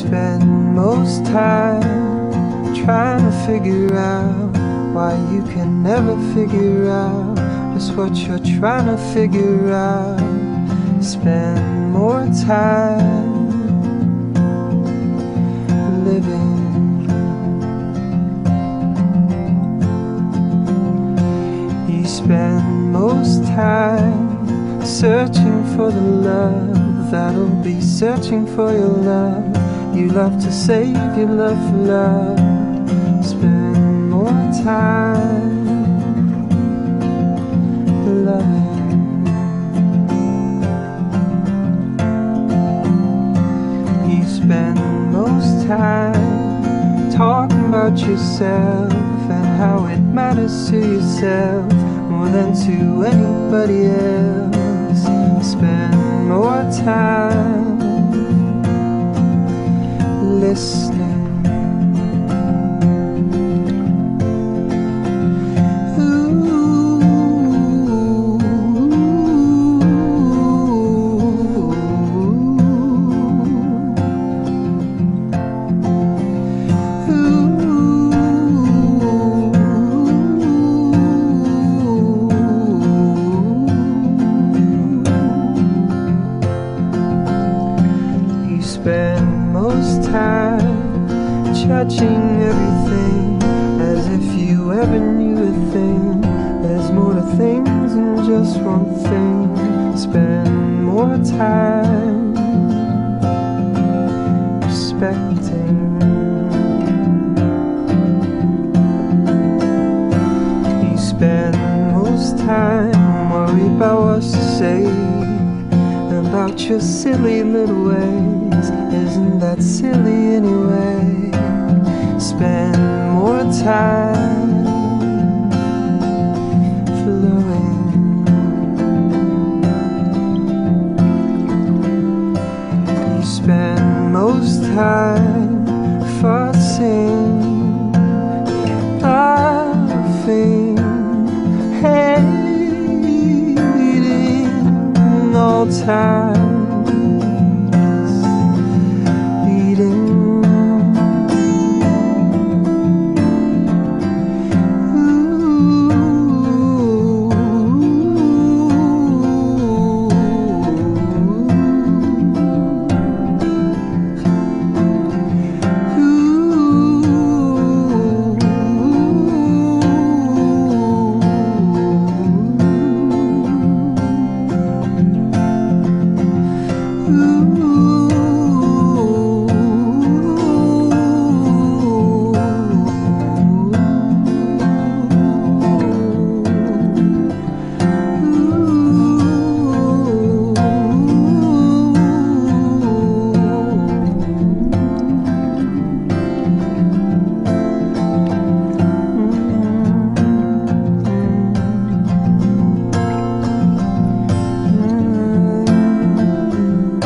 spend most time trying to figure out why you can never figure out just what you're trying to figure out. Spend more time living. You spend most time searching for the love that'll be searching for your love. You love to save your love for love. Spend more time loving. You spend most time talking about yourself and how it matters to yourself more than to anybody else. Spend more time listening. Spend most time judging everything as if you ever knew a thing. There's more to things than just one thing. Spend more time respecting. You spend most time worried about what to say about your silly little ways. Isn't that silly anyway? Spend more time flowing. You spend most time fussing, laughing, hating all time.